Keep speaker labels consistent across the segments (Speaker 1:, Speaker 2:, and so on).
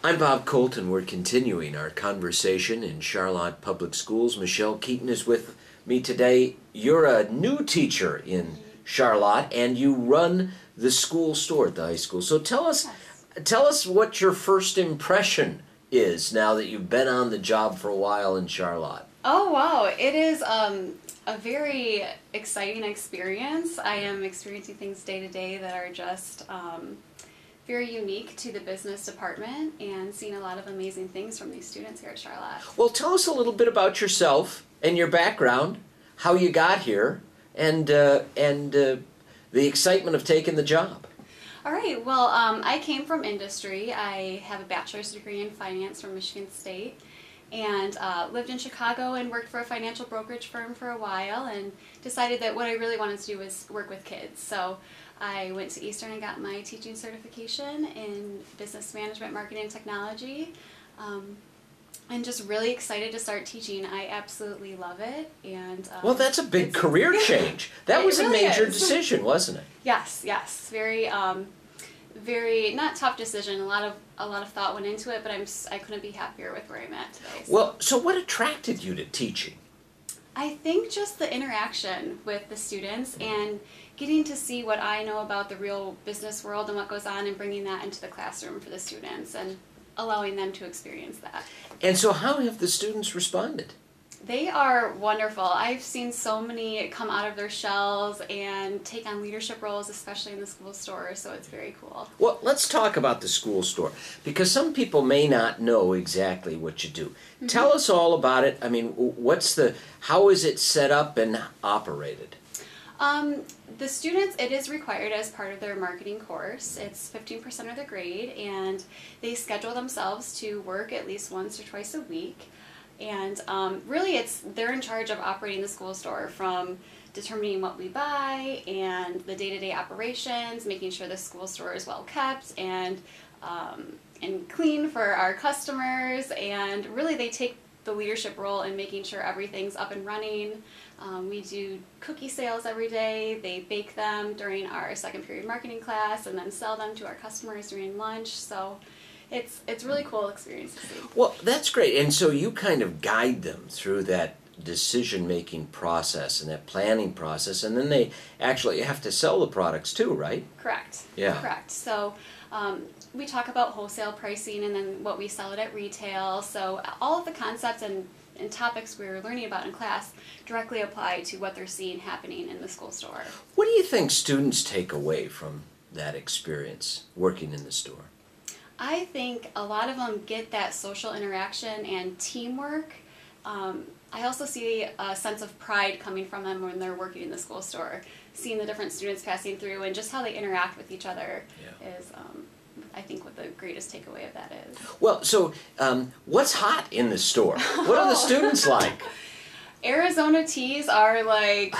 Speaker 1: I'm Bob Colton. We're continuing our conversation in Charlotte Public Schools. Michelle Katon is with me today. You're a new teacher in Charlotte, and you run the school store at the high school. So tell us what your first impression is now that you've been on the job for a while in Charlotte.
Speaker 2: Oh wow, it is a very exciting experience. I am experiencing things day to day that are just very unique to the business department and seeing a lot of amazing things from these students here at Charlotte.
Speaker 1: Well, tell us a little bit about yourself and your background, how you got here, and the excitement of taking the job.
Speaker 2: All right, well, I came from industry. I have a bachelor's degree in finance from Michigan State, and lived in Chicago and worked for a financial brokerage firm for a while, and decided that what I really wanted to do was work with kids. So I went to Eastern and got my teaching certification in business management, marketing, and technology. I'm just really excited to start teaching. I absolutely love it. And
Speaker 1: well, that's a big career change. That was really a major decision, wasn't it?
Speaker 2: Yes, yes, very, very not tough decision. A lot of thought went into it, but I couldn't be happier with where I'm at today. So.
Speaker 1: Well, so what attracted you to teaching?
Speaker 2: I think just the interaction with the students and getting to see what I know about the real business world and what goes on, and bringing that into the classroom for the students and allowing them to experience that.
Speaker 1: And so how have the students responded?
Speaker 2: They are wonderful. I've seen so many come out of their shells and take on leadership roles, especially in the school store, so it's very cool.
Speaker 1: Well, let's talk about the school store, because some people may not know exactly what you do. Mm-hmm. Tell us all about it. I mean, how is it set up and operated?
Speaker 2: The students, it is required as part of their marketing course. It's 15% of the grade, and they schedule themselves to work at least once or twice a week. And really, they're in charge of operating the school store, from determining what we buy and the day-to-day operations, making sure the school store is well kept and clean for our customers. And really, they take the leadership role in making sure everything's up and running. We do cookie sales every day. They bake them during our second period marketing class and then sell them to our customers during lunch. So it's really cool experience to see.
Speaker 1: Well, that's great. And so you kind of guide them through that decision-making process and that planning process, and then they actually have to sell the products too, right?
Speaker 2: Correct.
Speaker 1: Yeah.
Speaker 2: Correct. So we talk about wholesale pricing and then what we sell it at retail. So all of the concepts and topics we were learning about in class directly apply to what they're seeing happening in the school store.
Speaker 1: What do you think students take away from that experience working in the store?
Speaker 2: I think a lot of them get that social interaction and teamwork. I also see a sense of pride coming from them when they're working in the school store, seeing the different students passing through and just how they interact with each other is, I think, what the greatest takeaway of that is.
Speaker 1: Well, so what's hot in the store? What are the students like?
Speaker 2: Arizona teas are like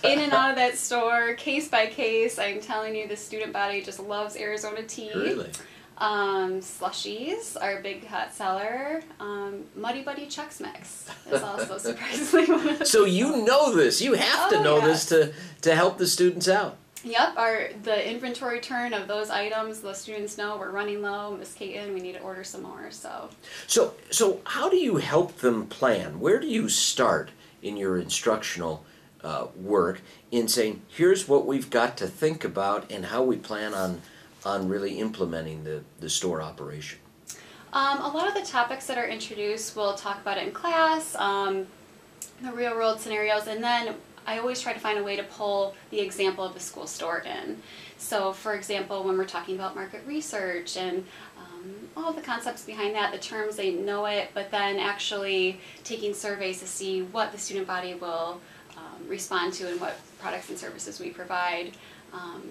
Speaker 2: in and out of that store, case by case. I'm telling you, the student body just loves Arizona tea.
Speaker 1: Really?
Speaker 2: Slushies are a big hot seller. Muddy Buddy Chex Mix is also surprisingly one of the
Speaker 1: So you know this. You have to know this to help the students out.
Speaker 2: Yep, the inventory turn of those items, the students know we're running low, Miss Katon, we need to order some more. So
Speaker 1: how do you help them plan? Where do you start in your instructional work in saying, here's what we've got to think about and how we plan on really implementing the store operation?
Speaker 2: A lot of the topics that are introduced, we'll talk about it in class, the real world scenarios, and then I always try to find a way to pull the example of the school store in. So for example, when we're talking about market research and all of the concepts behind that, the terms, they know it, but then actually taking surveys to see what the student body will respond to and what products and services we provide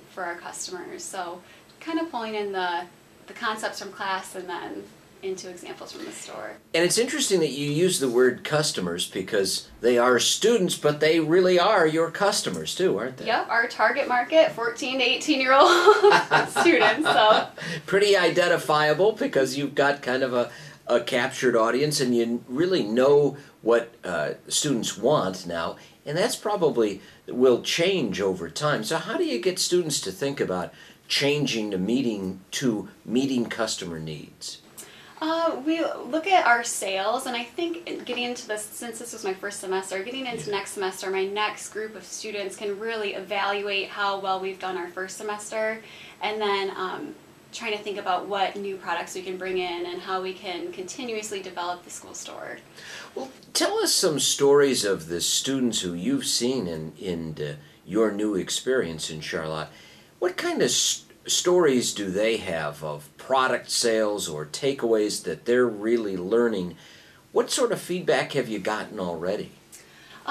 Speaker 2: for our customers. So kind of pulling in the concepts from class and then into examples from the store. And
Speaker 1: it's interesting that you use the word customers, because they are students, but they really are your customers too, aren't they?
Speaker 2: Yep, our target market, 14 to 18-year-old students. So
Speaker 1: pretty identifiable, because you've got kind of a captured audience, and you really know what students want now, and that's probably will change over time. So how do you get students to think about changing to meeting customer needs?
Speaker 2: We look at our sales, and I think getting into this, since this was my first semester, getting into next semester, my next group of students can really evaluate how well we've done our first semester, and then trying to think about what new products we can bring in and how we can continuously develop the school store.
Speaker 1: Well, tell us some stories of the students who you've seen in your new experience in Charlotte. What kind of stories do they have of product sales or takeaways that they're really learning? What sort of feedback have you gotten already?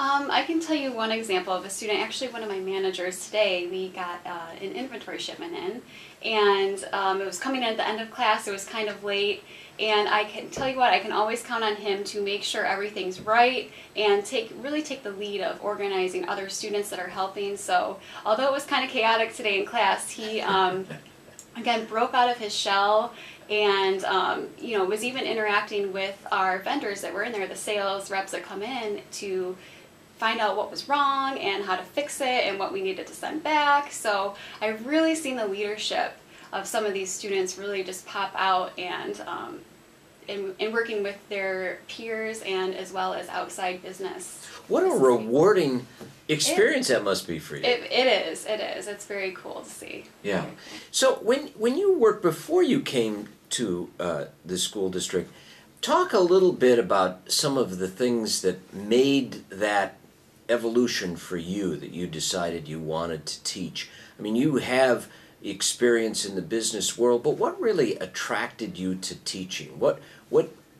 Speaker 2: I can tell you one example of a student, actually one of my managers today. We got an inventory shipment in, and it was coming in at the end of class. It was kind of late, and I can tell you what, I can always count on him to make sure everything's right and really take the lead of organizing other students that are helping. So although it was kind of chaotic today in class, he again broke out of his shell and was even interacting with our vendors that were in there, the sales reps that come in, to find out what was wrong and how to fix it and what we needed to send back. So I've really seen the leadership of some of these students really just pop out, and in working with their peers and as well as outside business.
Speaker 1: What a rewarding experience that must be for you.
Speaker 2: It is. It's very cool to see.
Speaker 1: Yeah. So when you worked before you came to the school district, talk a little bit about some of the things that made that evolution for you, that you decided you wanted to teach. I mean, you have experience in the business world, but what really attracted you to teaching? What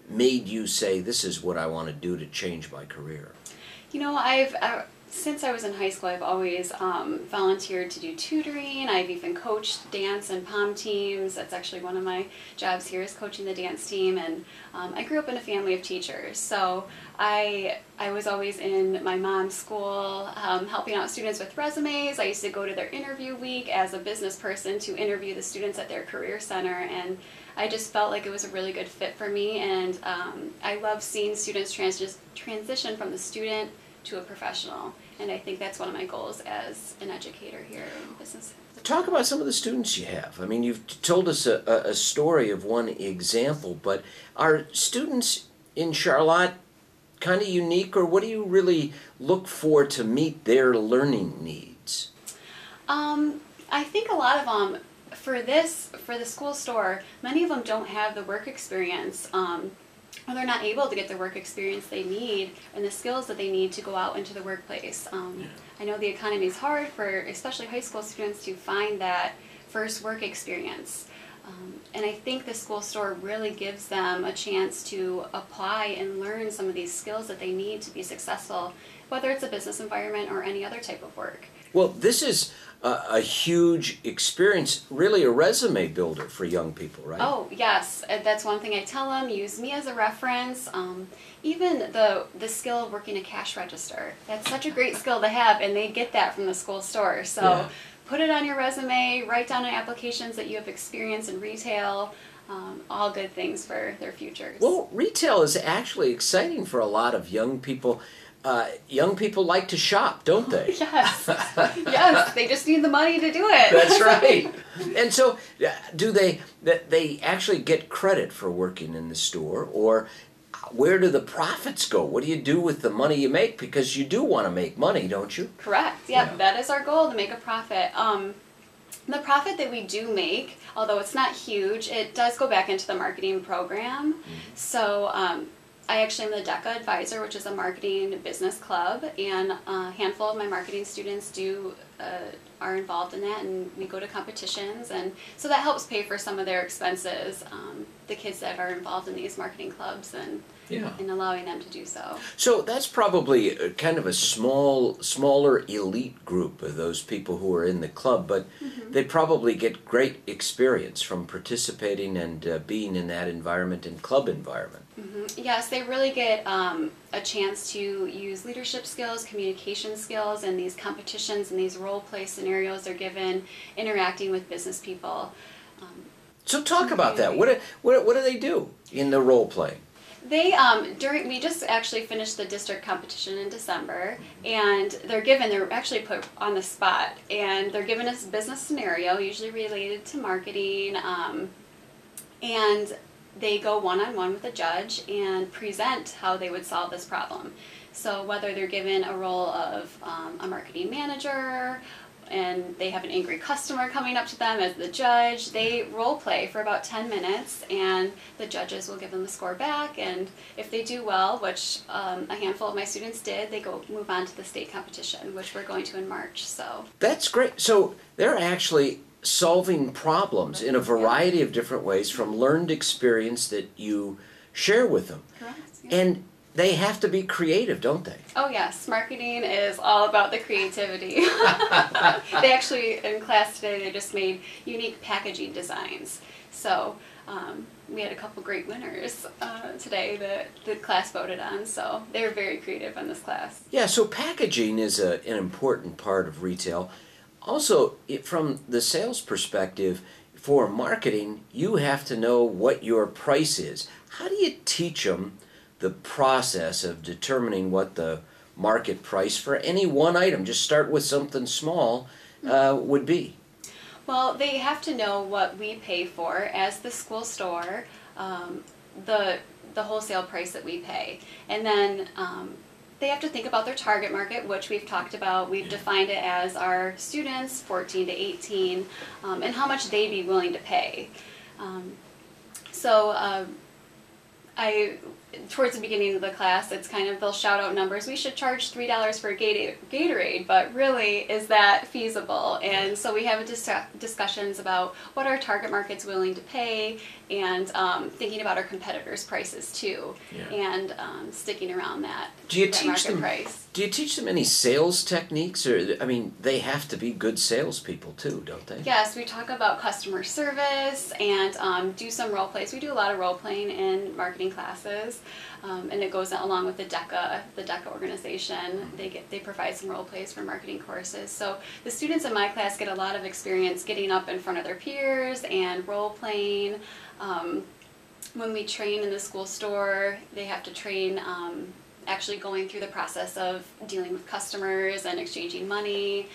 Speaker 1: made you say, this is what I want to do to change my career?
Speaker 2: I've since I was in high school, I've always volunteered to do tutoring. I've even coached dance and pom teams. That's actually one of my jobs here, is coaching the dance team. And I grew up in a family of teachers, so I was always in my mom's school helping out students with resumes. I used to go to their interview week as a business person to interview the students at their career center, and I just felt like it was a really good fit for me. And I love seeing students transition from the student to a professional, and I think that's one of my goals as an educator here in business.
Speaker 1: Talk about some of the students you have. I mean, you've told us a story of one example, but are students in Charlotte kind of unique, or what do you really look for to meet their learning needs?
Speaker 2: I think a lot of them, for the school store, many of them don't have the work experience, or they're not able to get the work experience they need and the skills that they need to go out into the workplace. I know the economy is hard for especially high school students to find that first work experience. And I think the school store really gives them a chance to apply and learn some of these skills that they need to be successful, whether it's a business environment or any other type of work.
Speaker 1: Well, this is a huge experience, really a resume builder for young people, right?
Speaker 2: Oh, yes. That's one thing I tell them. Use me as a reference. Even the skill of working a cash register. That's such a great skill to have, and they get that from the school store. So put it on your resume, write down in applications that you have experience in retail. All good things for their futures.
Speaker 1: Well, retail is actually exciting for a lot of young people. Young people like to shop, don't they?
Speaker 2: Yes. Yes, they just need the money to do it.
Speaker 1: That's right. And so do they actually get credit for working in the store, or where do the profits go? What do you do with the money you make? Because you do want to make money, don't you?
Speaker 2: Correct. Yeah. That is our goal, to make a profit. The profit that we do make, although it's not huge, it does go back into the marketing program. So I actually am the DECA advisor, which is a marketing business club, and a handful of my marketing students are involved in that, and we go to competitions, and so that helps pay for some of their expenses, the kids that are involved in these marketing clubs, and allowing them to do so.
Speaker 1: So that's probably kind of a smaller elite group of those people who are in the club, but they probably get great experience from participating and being in that environment and club environment.
Speaker 2: Yes, they really get a chance to use leadership skills, communication skills, and these competitions and these role play scenarios they're given interacting with business people.
Speaker 1: So talk about that. What do they do in the role play?
Speaker 2: They we just actually finished the district competition in December, and they're actually put on the spot, and they're given a business scenario, usually related to marketing, and they go one-on-one with a judge and present how they would solve this problem. So whether they're given a role of a marketing manager, and they have an angry customer coming up to them as the judge, they role play for about 10 minutes, and the judges will give them a score back, and if they do well, which a handful of my students did, they move on to the state competition, which we're going to in March. So
Speaker 1: that's great. So they're actually solving problems in a variety of different ways from learned experience that you share with them.
Speaker 2: correct. Yeah.
Speaker 1: And they have to be creative, don't they?
Speaker 2: Oh yes, marketing is all about the creativity. They actually, in class today, they just made unique packaging designs. So we had a couple great winners today that the class voted on, so they were very creative in this class.
Speaker 1: Yeah, so packaging is an important part of retail. Also, from the sales perspective, for marketing, you have to know what your price is. How do you teach them the process of determining what the market price for any one item, just start with something small, would be?
Speaker 2: Well, they have to know what we pay for as the school store, the wholesale price that we pay. And then they have to think about their target market, which we've talked about. We've defined it as our students, 14 to 18, and how much they'd be willing to pay. Towards the beginning of the class, it's kind of, they'll shout out numbers. We should charge $3 for a Gatorade, but really, is that feasible? And so we have discussions about what our target market's willing to pay, and thinking about our competitors' prices too, and sticking around that, market price.
Speaker 1: Do you teach them any sales techniques? Or, I mean, they have to be good salespeople too, don't they?
Speaker 2: Yes, we talk about customer service and do some role plays. We do a lot of role playing in marketing classes, and it goes along with the DECA organization. They provide some role plays for marketing courses. So the students in my class get a lot of experience getting up in front of their peers and role playing. When we train in the school store, they have to train actually going through the process of dealing with customers and exchanging money.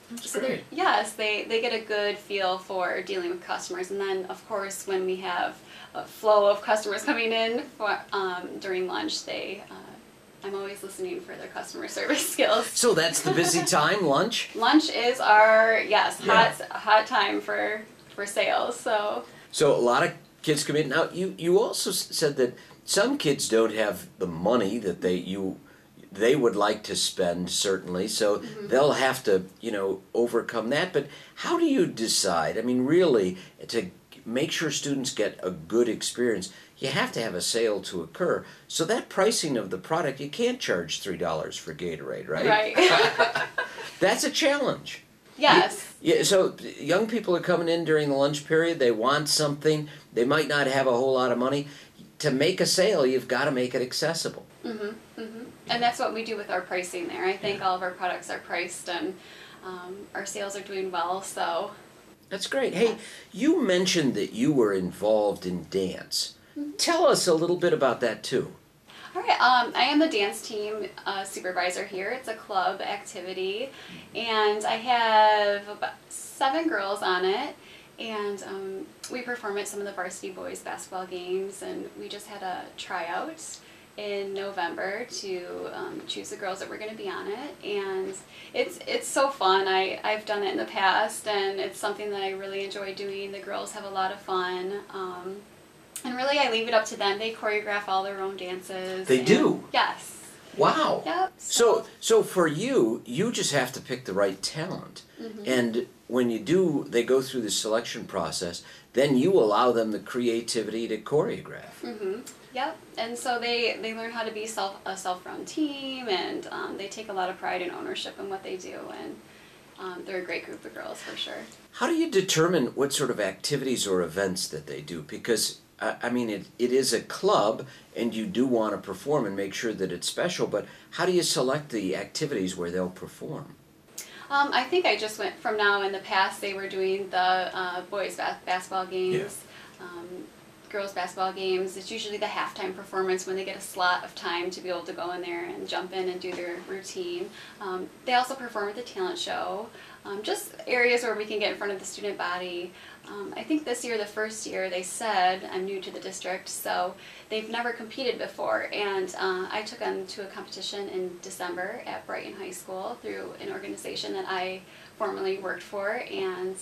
Speaker 1: That's great.
Speaker 2: Yes, they get a good feel for dealing with customers. And then, of course, when we have a flow of customers coming in during lunch, I'm always listening for their customer service skills.
Speaker 1: So that's the busy time, lunch?
Speaker 2: Lunch is our, hot time for sales. So
Speaker 1: a lot of kids come in. Now, you also said that some kids don't have the money that they would like to spend, certainly, so they'll have to, overcome that. But how do you decide? I mean, really, to make sure students get a good experience, you have to have a sale to occur. So that pricing of the product, you can't charge $3 for Gatorade, right?
Speaker 2: Right.
Speaker 1: That's a challenge.
Speaker 2: Yes.
Speaker 1: So young people are coming in during the lunch period. They want something. They might not have a whole lot of money. To make a sale, you've got to make it accessible.
Speaker 2: And that's what we do with our pricing there. I think all of our products are priced, and our sales are doing well. So
Speaker 1: that's great. Hey, you mentioned that you were involved in dance. Tell us a little bit about that too.
Speaker 2: All right, I am the dance team supervisor here. It's a club activity, and I have about 7 girls on it, and we perform at some of the varsity boys basketball games, and we just had a tryout in November to choose the girls that were going to be on it, and it's so fun. I've done it in the past, and it's something that I really enjoy doing. The girls have a lot of fun. And really, I leave it up to them. They choreograph all their own dances.
Speaker 1: They do?
Speaker 2: Yes.
Speaker 1: Wow.
Speaker 2: Yep.
Speaker 1: So for you just have to pick the right talent. And when they go through the selection process, then you allow them the creativity to choreograph.
Speaker 2: Yep. And so they learn how to be a self-run team, and they take a lot of pride and ownership in what they do. And they're a great group of girls, for sure.
Speaker 1: How do you determine what sort of activities or events that they do? Because I mean, it is a club, and you do want to perform and make sure that it's special, but how do you select the activities where they'll perform?
Speaker 2: I think I just went from now. In the past, they were doing the boys basketball games. girls basketball games, it's usually the halftime performance when they get a slot of time to be able to go in there and jump in and do their routine. They also perform at the talent show, just areas where we can get in front of the student body. I think this year, the first year, they said, I'm new to the district, so they've never competed before, and I took them to a competition in December at Brighton High School through an organization that I formerly worked for, and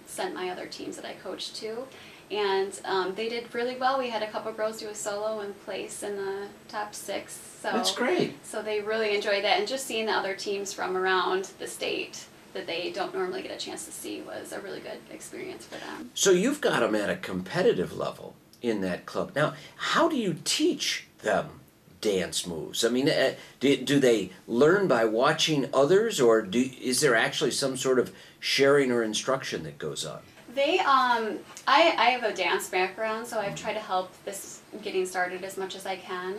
Speaker 2: sent my other teams that I coached to. And they did really well. We had a couple girls do a solo and place in the top 6. So
Speaker 1: That's great.
Speaker 2: So they really enjoyed that, and just seeing the other teams from around the state that they don't normally get a chance to see was a really good experience for them.
Speaker 1: So you've got them at a competitive level in that club. Now, how do you teach them dance moves? I mean, do they learn by watching others, or is there actually some sort of sharing or instruction that goes on?
Speaker 2: They, I have a dance background, so I've tried to help this getting started as much as I can.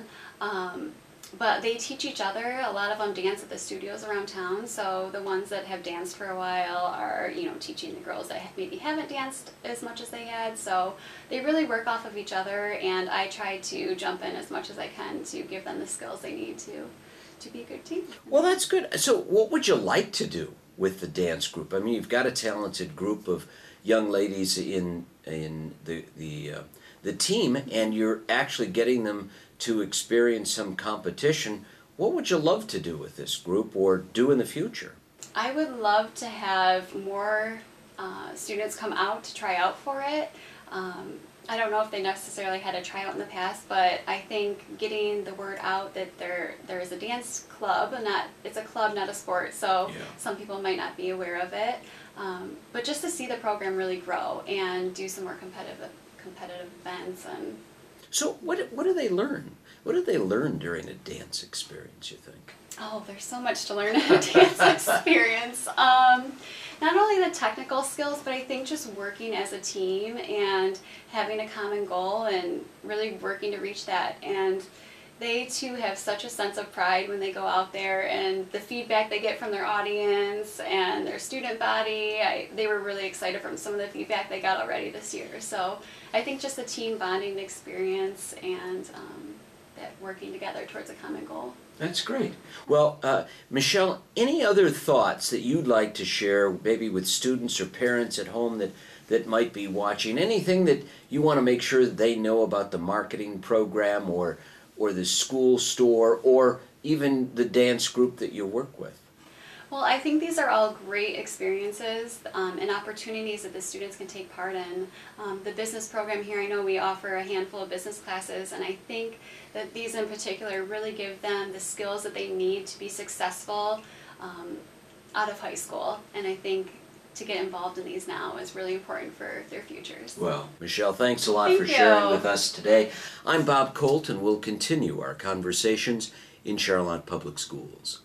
Speaker 2: But they teach each other. A lot of them dance at the studios around town, so the ones that have danced for a while are, teaching the girls that maybe haven't danced as much as they had. So they really work off of each other, and I try to jump in as much as I can to give them the skills they need to be a good team.
Speaker 1: Well, that's good. So what would you like to do with the dance group? I mean, you've got a talented group of young ladies in the team, and you're actually getting them to experience some competition. What would you love to do with this group, or do in the future?
Speaker 2: I would love to have more students come out to try out for it. I don't know if they necessarily had a tryout in the past, but I think getting the word out that there is a dance club, it's a club, not a sport, so some people might not be aware of it. But just to see the program really grow and do some more competitive events. And
Speaker 1: so what do they learn? What do they learn during a dance experience, you think?
Speaker 2: Oh, there's so much to learn in a dance experience. Not only the technical skills, but I think just working as a team and having a common goal and really working to reach that. And they too have such a sense of pride when they go out there, and the feedback they get from their audience and their student body. They were really excited from some of the feedback they got already this year. So I think just the team bonding experience and that working together towards a common goal.
Speaker 1: That's great. Well, Michelle, any other thoughts that you'd like to share, maybe with students or parents at home that might be watching? Anything that you want to make sure that they know about the marketing program, or the school store, or even the dance group that you work with?
Speaker 2: Well, I think these are all great experiences and opportunities that the students can take part in. The business program here, I know we offer a handful of business classes, and I think that these in particular really give them the skills that they need to be successful out of high school. And I think to get involved in these now is really important for their futures. Well,
Speaker 1: Michelle, thanks a lot for sharing with us today. I'm Bob Colt, and we'll continue our conversations in Charlotte Public Schools.